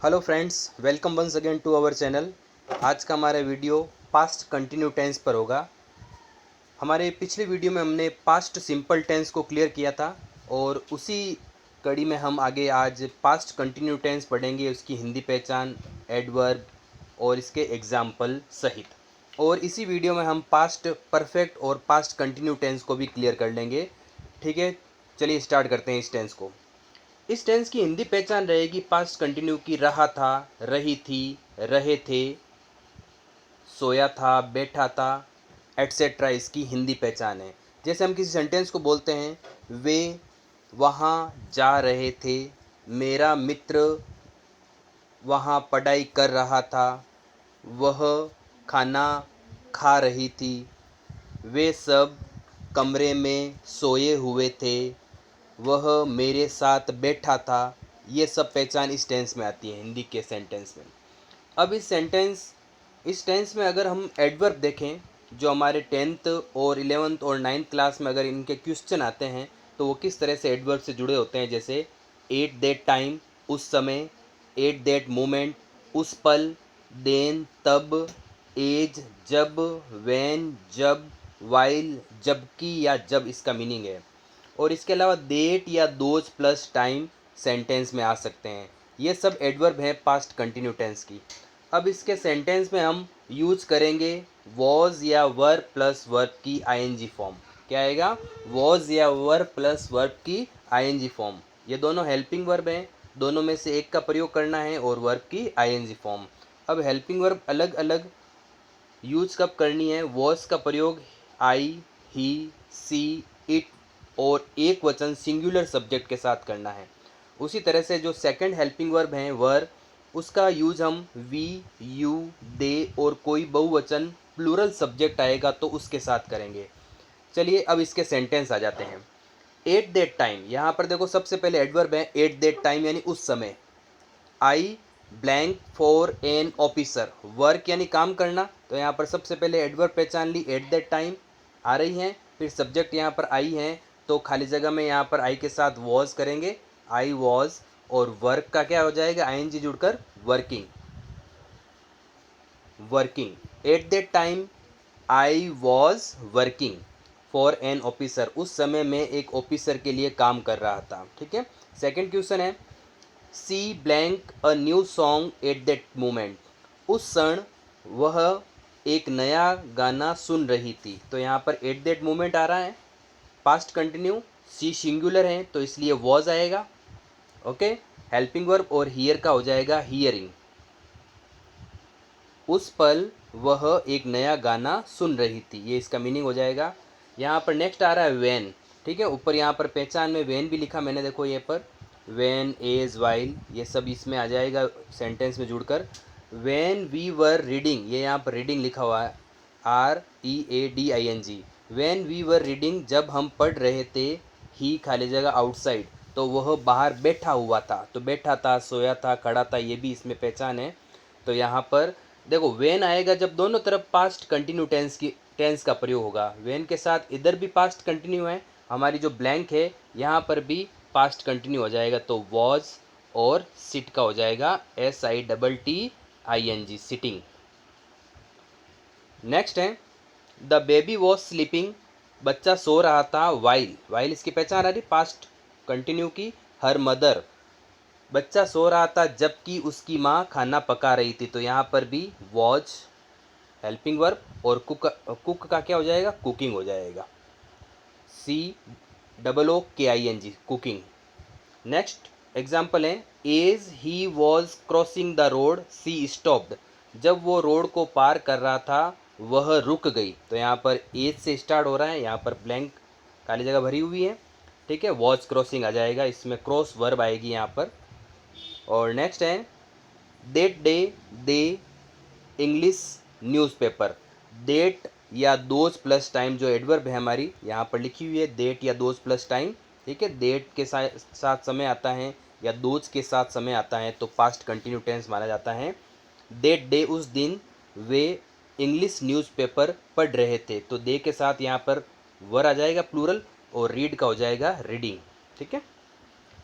Hello friends, welcome once again to our channel. आज का हमारा वीडियो पास्ट कंटिन्यू टेंस पर होगा। हमारे पिछले वीडियो में हमने पास्ट सिंपल टेंस को क्लियर किया था और उसी कड़ी में हम आगे आज पास्ट कंटिन्यू टेंस पढ़ेंगे, उसकी हिंदी पहचान, एडवर्ब और इसके एग्जाम्पल सहित। और इसी वीडियो में हम पास्ट परफेक्ट और पास्ट कंटिन्यू टेंस को भी क्लियर कर लेंगे। ठीक है, चलिए स्टार्ट करते हैं इस टेंस को। इस टेंस की हिंदी पहचान रहेगी पास्ट कंटिन्यू की रहा था, रही थी, रहे थे, सोया था, बैठा था, एट्सेट्रा इसकी हिंदी पहचान है। जैसे हम किसी सेंटेंस को बोलते हैं, वे वहाँ जा रहे थे, मेरा मित्र वहाँ पढ़ाई कर रहा था, वह खाना खा रही थी, वे सब कमरे में सोए हुए थे, वह मेरे साथ बैठा था। ये सब पहचान इस टेंस में आती है, हिंदी के सेंटेंस में। अब इस टेंस में अगर हम एडवर्ब देखें, जो हमारे 10th और 11th और 9th क्लास में अगर इनके क्वेश्चन आते हैं तो वो किस तरह से एडवर्ब से जुड़े होते हैं। जैसे एट दैट टाइम, उस समय, एट दैट मोमेंट, उस पल, देन तब, एज जब, व्हेन जब, वाइल जबकि या जब इसका मीनिंग है। और इसके अलावा देट या दोज प्लस टाइम सेंटेंस में आ सकते हैं। ये सब एडवर्ब हैं पास्ट कंटिन्यू टेंस की। अब इसके सेंटेंस में हम यूज करेंगे वॉज या वर प्लस वर्ब की आईएनजी फॉर्म। क्या आएगा? वॉज या वर प्लस वर्ब की आईएनजी फॉर्म। ये दोनों हेल्पिंग वर्ब हैं, दोनों में से एक का प्रयोग करना है और वर्ब की आईएनजी फॉर्म। अब हेल्पिंग वर्ब अलग अलग यूज कब करनी है। वॉज का प्रयोग आई, ही, सी, इट और एक वचन सिंगुलर सब्जेक्ट के साथ करना है। उसी तरह से जो सेकंड हेल्पिंग वर्ब हैं वर, उसका यूज हम वी, यू, दे और कोई बहुवचन प्लूरल सब्जेक्ट आएगा तो उसके साथ करेंगे। चलिए अब इसके सेंटेंस आ जाते हैं। एट दैट टाइम, यहाँ पर देखो सबसे पहले एडवर्ब है एट दैट टाइम यानी उस समय। आई blank for an officer, work यानी काम करना, तो यहाँ पर सबसे पहले एडवर्ब पहचान ली, एट दैट टाइम आ रही हैं। फिर सब्जेक्ट यहाँ पर आई है तो खाली जगह में यहाँ पर आई के साथ वॉज करेंगे, आई वॉज। और वर्क का क्या हो जाएगा? आईएनजी जुड़कर working, working. At that time I was working for an officer, उस समय मैं एक ऑफिसर के लिए काम कर रहा था। ठीक है। सेकेंड क्वेश्चन है she blank a new song at that moment, उस क्षण वह एक नया गाना सुन रही थी। तो यहाँ पर एट दैट मोमेंट आ रहा है, पास्ट कंटिन्यू, सी सिंगुलर है तो इसलिए वॉज आएगा। ओके। हेल्पिंग वर्ब और हियर का हो जाएगा हियरिंग। उस पल वह एक नया गाना सुन रही थी, ये इसका मीनिंग हो जाएगा। यहाँ पर नेक्स्ट आ रहा है वैन। ठीक है, ऊपर यहाँ पर पहचान में वैन भी लिखा मैंने, देखो ये पर वैन, एज, वाइल, ये सब इसमें आ जाएगा सेंटेंस में जुड़कर। वैन वी वर रीडिंग, ये यहाँ पर रीडिंग लिखा हुआ है, READING। When we were reading, जब हम पढ़ रहे थे, ही खाली जगह आउटसाइड, तो वह बाहर बैठा हुआ था। तो बैठा था, सोया था, खड़ा था, ये भी इसमें पहचान है। तो यहाँ पर देखो वेन आएगा जब दोनों तरफ पास्ट कंटिन्यू टेंस का प्रयोग होगा। वेन के साथ इधर भी पास्ट कंटिन्यू है, हमारी जो ब्लैंक है यहाँ पर भी पास्ट कंटिन्यू हो जाएगा, तो वॉज और सिट का हो जाएगा SITTING, सिटिंग। नेक्स्ट है द बेबी वॉज स्लीपिंग, बच्चा सो रहा था, वाइल, वाइल इसकी पहचान आ रही पास्ट कंटिन्यू की। हर मदर, बच्चा सो रहा था जबकि उसकी माँ खाना पका रही थी। तो यहाँ पर भी वॉच हेल्पिंग वर्ब और कुक का क्या हो जाएगा? कुकिंग हो जाएगा, COOKING, कुकिंग। नेक्स्ट एग्जाम्पल है as he was crossing the road she stopped, जब वो रोड को पार कर रहा था वह रुक गई। तो यहाँ पर एज से स्टार्ट हो रहा है, यहाँ पर ब्लैंक खाली जगह भरी हुई है। ठीक है, वॉज क्रॉसिंग आ जाएगा, इसमें क्रॉस वर्ब आएगी यहाँ पर। और नेक्स्ट है that day they English newspaper, that या दोज प्लस टाइम जो एडवर्ब है हमारी यहाँ पर लिखी हुई है, डेट या दोज प्लस टाइम। ठीक है, डेट के साथ समय आता है या दोज के साथ समय आता है तो पास्ट कंटिन्यू टेंस माना जाता है। डेट डे, उस दिन वे इंग्लिश न्यूज़पेपर पढ़ रहे थे, तो दे के साथ यहाँ पर वर आ जाएगा प्लूरल और रीड का हो जाएगा रीडिंग। ठीक है,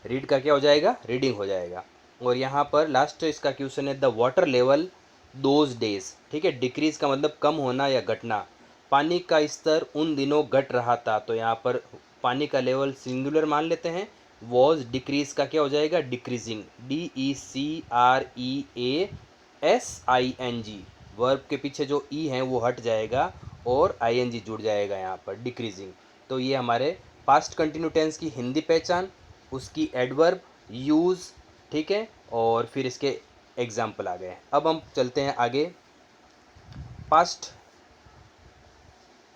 रीड का क्या हो जाएगा? रीडिंग हो जाएगा। और यहाँ पर लास्ट इसका क्वेश्चन है the water level those days, ठीक है। डिक्रीज का मतलब कम होना या घटना। पानी का स्तर उन दिनों घट रहा था, तो यहाँ पर पानी का लेवल सिंगुलर मान लेते हैं। वॉज डिक्रीज का क्या हो जाएगा, डिक्रीजिंग, DECREASING। वर्ब के पीछे जो ई है वो हट जाएगा और ING जुड़ जाएगा यहाँ पर, डिक्रीजिंग। तो ये हमारे पास्ट कंटिन्यू टेंस की हिंदी पहचान, उसकी एडवर्ब यूज़, ठीक है, और फिर इसके एग्जाम्पल आ गए। अब हम चलते हैं आगे पास्ट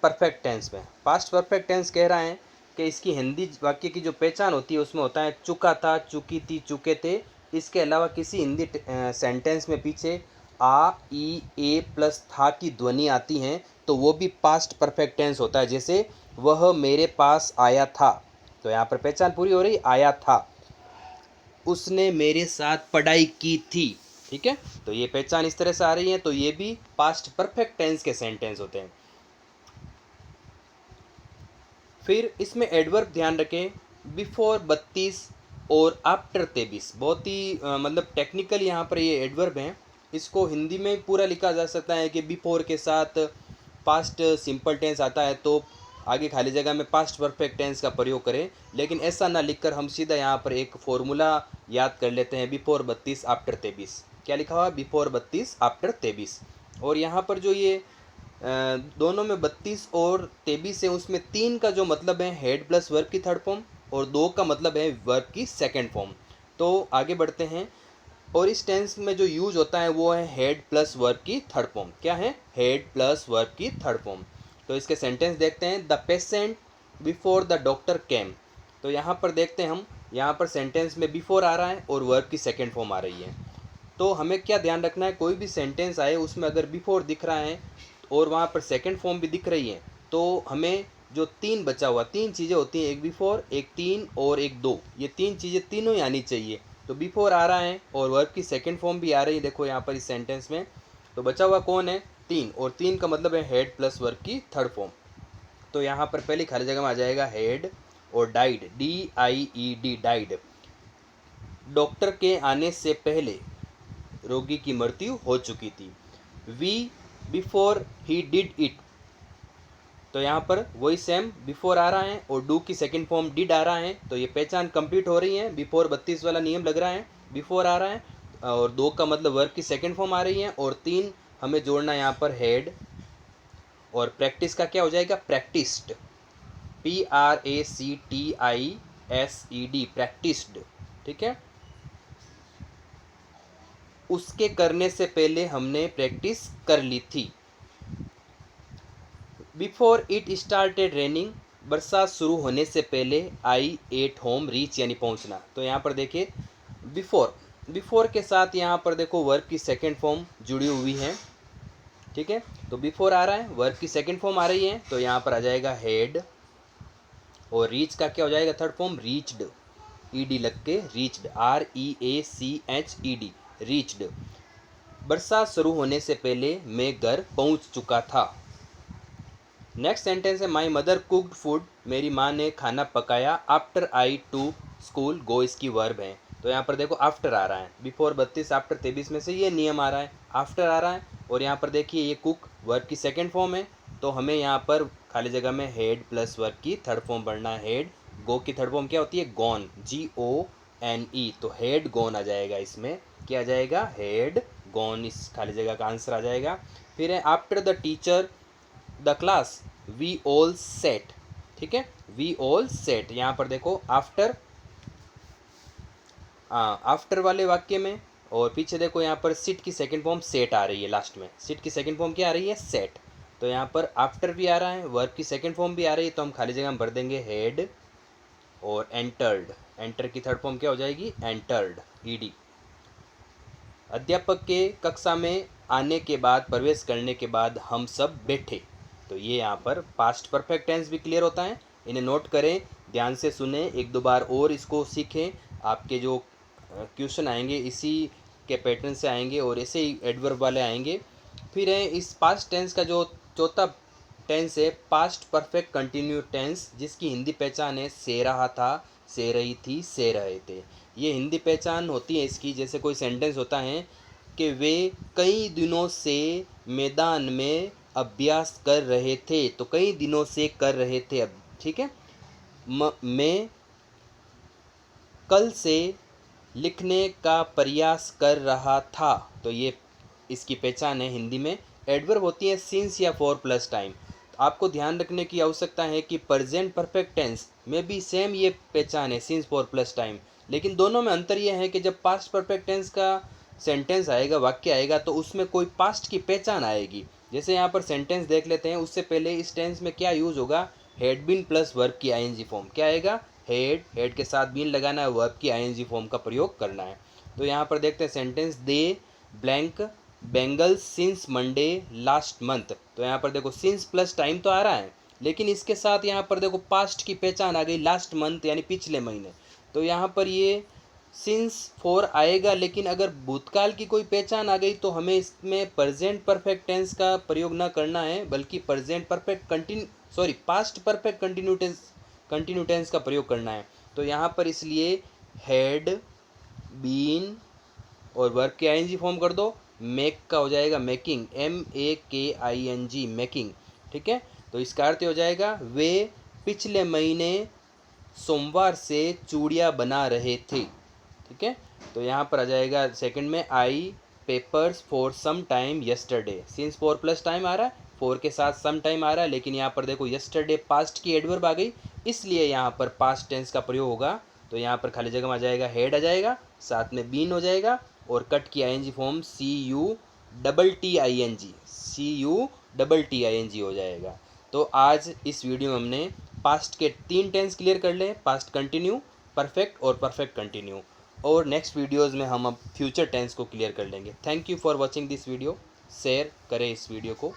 परफेक्ट टेंस में। पास्ट परफेक्ट टेंस कह रहा है कि इसकी हिंदी वाक्य की जो पहचान होती है उसमें होता है चुका था, चुकी थी, चुके थे। इसके अलावा किसी हिंदी सेंटेंस में पीछे आ, ई, ए प्लस था की ध्वनि आती हैं तो वो भी पास्ट परफेक्ट टेंस होता है। जैसे वह मेरे पास आया था, तो यहाँ पर पहचान पूरी हो रही, आया था। उसने मेरे साथ पढ़ाई की थी, ठीक है। तो ये पहचान इस तरह से आ रही है, तो ये भी पास्ट परफेक्ट टेंस के सेंटेंस होते हैं। फिर इसमें एडवर्ब ध्यान रखें, बिफोर 32 और आफ्टर 23। बहुत ही मतलब टेक्निकल यहाँ पर ये एडवर्ब हैं। इसको हिंदी में पूरा लिखा जा सकता है कि बिफोर के साथ पास्ट सिंपल टेंस आता है तो आगे खाली जगह में पास्ट परफेक्ट टेंस का प्रयोग करें, लेकिन ऐसा ना लिखकर हम सीधा यहाँ पर एक फॉर्मूला याद कर लेते हैं, बिफोर 32 आफ्टर 23। क्या लिखा हुआ, बिफोर 32 आफ्टर 23। और यहाँ पर जो ये दोनों में 32 और 23 है, उसमें 3 का जो मतलब है हेड प्लस वर्ब की थर्ड फॉर्म और 2 का मतलब है वर्ब की सेकंड फॉर्म। तो आगे बढ़ते हैं। और इस टेंस में जो यूज होता है वो है हेड प्लस वर्ब की थर्ड फॉर्म। क्या है, हेड प्लस वर्ब की थर्ड फॉर्म। तो इसके सेंटेंस देखते हैं, the patient before the doctor केम। तो यहाँ पर देखते हैं हम, यहाँ पर सेंटेंस में बिफोर आ रहा है और वर्ब की सेकंड फॉर्म आ रही है। तो हमें क्या ध्यान रखना है, कोई भी सेंटेंस आए उसमें अगर बिफोर दिख रहा है और वहाँ पर सेकंड फॉर्म भी दिख रही है, तो हमें जो तीन बचा हुआ, तीन चीज़ें होती हैं, एक बिफोर, एक तीन और एक दो, ये तीन चीज़ें तीनों ही आनी चाहिए। तो बिफोर आ रहा है और वर्ब की सेकंड फॉर्म भी आ रही है, देखो यहाँ पर इस सेंटेंस में। तो बचा हुआ कौन है, तीन, और तीन का मतलब है हेड प्लस वर्ब की थर्ड फॉर्म। तो यहाँ पर पहली खाली जगह में आ जाएगा हेड और डाइड, DIED, डाइड। डॉक्टर के आने से पहले रोगी की मृत्यु हो चुकी थी। We before he did it. तो यहाँ पर वही सेम बिफोर आ रहा है और डू की सेकंड फॉर्म डिड आ रहा है, तो ये पहचान कंप्लीट हो रही है। बिफोर 32 वाला नियम लग रहा है, बिफोर आ रहा है और दो का मतलब वर्ब की सेकंड फॉर्म आ रही है, और तीन हमें जोड़ना है यहाँ पर हेड, और प्रैक्टिस का क्या हो जाएगा, प्रैक्टिस्ड, PRACTISED, प्रैक्टिस्ड, ठीक है। उसके करने से पहले हमने प्रैक्टिस कर ली थी। बिफोर इट स्टार्टेड रेनिंग, बरसात शुरू होने से पहले आई एट होम, रीच यानी पहुंचना। तो यहाँ पर देखिए बिफोर, बिफोर के साथ यहाँ पर देखो वर्ब की सेकंड फॉर्म जुड़ी हुई है, ठीक है। तो बिफोर आ रहा है, वर्ब की सेकंड फॉर्म आ रही है, तो यहाँ पर आ जाएगा हेड, और रीच का क्या हो जाएगा थर्ड फॉर्म, रीच्ड, ED लग के रीच्ड, REACHED, रीच्ड। बरसात शुरू होने से पहले मैं घर पहुंच चुका था। नेक्स्ट सेंटेंस है, माई मदर कुकड फूड, मेरी माँ ने खाना पकाया, आफ्टर आई टू स्कूल, गो इसकी वर्ब है। तो यहाँ पर देखो आफ्टर आ रहा है, बिफोर 32 आफ्टर 23 में से ये नियम आ रहा है, आफ्टर आ रहा है। और यहाँ पर देखिए ये कुक वर्ब की सेकंड फॉर्म है, तो हमें यहाँ पर खाली जगह में हेड प्लस वर्ब की थर्ड फॉर्म बढ़ना है, हेड। गो की थर्ड फॉर्म क्या होती है, गॉन, GONE। तो हेड गॉन आ जाएगा, इसमें क्या आ जाएगा, हेड गॉन, इस खाली जगह का आंसर आ जाएगा। फिर है after the teacher the class we all sat, ठीक है, वी ऑल सेट। यहाँ पर देखो आफ्टर, आफ्टर वाले वाक्य में, और पीछे देखो यहाँ पर सिट की सेकंड फॉर्म सेट आ रही है, लास्ट में सिट की सेकंड फॉर्म क्या आ रही है, सेट। तो यहाँ पर आफ्टर भी आ रहा है, वर्ब की सेकंड फॉर्म भी आ रही है, तो हम खाली जगह में भर देंगे हेड, और एंटर्ड, एंटर की थर्ड फॉर्म क्या हो जाएगी, एंटर्ड, ED। अध्यापक के कक्षा में आने के बाद, प्रवेश करने के बाद हम सब बैठे। तो ये यहाँ पर पास्ट परफेक्ट टेंस भी क्लियर होता है, इन्हें नोट करें, ध्यान से सुने, एक दो बार और इसको सीखें। आपके जो क्वेश्चन आएंगे इसी के पैटर्न से आएंगे और ऐसे ही एडवर्ब वाले आएंगे। फिर है इस पास्ट टेंस का जो चौथा टेंस है, पास्ट परफेक्ट कंटिन्यू टेंस, जिसकी हिंदी पहचान है से रहा था, से रही थी, से रहे थे। ये हिंदी पहचान होती है इसकी। जैसे कोई सेंटेंस होता है कि वे कई दिनों से मैदान में अभ्यास कर रहे थे, तो कई दिनों से कर रहे थे अब, ठीक है। मैं कल से लिखने का प्रयास कर रहा था, तो ये इसकी पहचान है हिंदी में। एडवर्ब होती है सिंस या फॉर प्लस टाइम। तो आपको ध्यान रखने की आवश्यकता है कि प्रेजेंट परफेक्ट टेंस में भी सेम ये पहचान है, सिंस फॉर प्लस टाइम। लेकिन दोनों में अंतर यह है कि जब पास्ट परफेक्ट टेंस का सेंटेंस आएगा, वाक्य आएगा, तो उसमें कोई पास्ट की पहचान आएगी। जैसे यहाँ पर सेंटेंस देख लेते हैं, उससे पहले इस टेंस में क्या यूज़ होगा, हैड बीन प्लस वर्ब की आईएनजी फॉर्म। क्या आएगा, हेड के साथ बीन लगाना है, वर्ब की आईएनजी फॉर्म का प्रयोग करना है। तो यहाँ पर देखते हैं sentence, they blank bangles since Monday last month. तो यहाँ पर देखो सिंस प्लस टाइम तो आ रहा है, लेकिन इसके साथ यहाँ पर देखो पास्ट की पहचान आ गई, लास्ट मंथ यानी पिछले महीने। तो यहाँ पर ये सिंस फॉर आएगा, लेकिन अगर भूतकाल की कोई पहचान आ गई तो हमें इसमें प्रेजेंट परफेक्ट टेंस का प्रयोग ना करना है, बल्कि present perfect past perfect continue tense का प्रयोग करना है। तो यहाँ पर इसलिए हैड बीन और वर्ब के आईएनजी फॉर्म कर दो, मेक का हो जाएगा मेकिंग, MAKING मेकिंग, ठीक है। तो इसका अर्थ हो जाएगा वे पिछले महीने सोमवार से चूड़ियाँ बना रहे थे, ठीक है। तो यहाँ पर आ जाएगा सेकंड में, I papers for some time yesterday. Since for plus time आ रहा है, फॉर के साथ सम टाइम आ रहा है, लेकिन यहाँ पर देखो यस्टरडे पास्ट की एडवर्ब आ गई, इसलिए यहाँ पर पास्ट टेंस का प्रयोग होगा। तो यहाँ पर खाली जगह में आ जाएगा हेड आ जाएगा, साथ में बीन हो जाएगा, और कट की आईएनजी फॉर्म CUTTING हो जाएगा। तो आज इस वीडियो में हमने पास्ट के 3 टेंस क्लियर कर ले, पास्ट कंटिन्यू, परफेक्ट और परफेक्ट कंटिन्यू। और नेक्स्ट वीडियोज़ में हम अब फ्यूचर टेंस को क्लियर कर लेंगे। Thank you for watching this video. Share करें इस वीडियो को।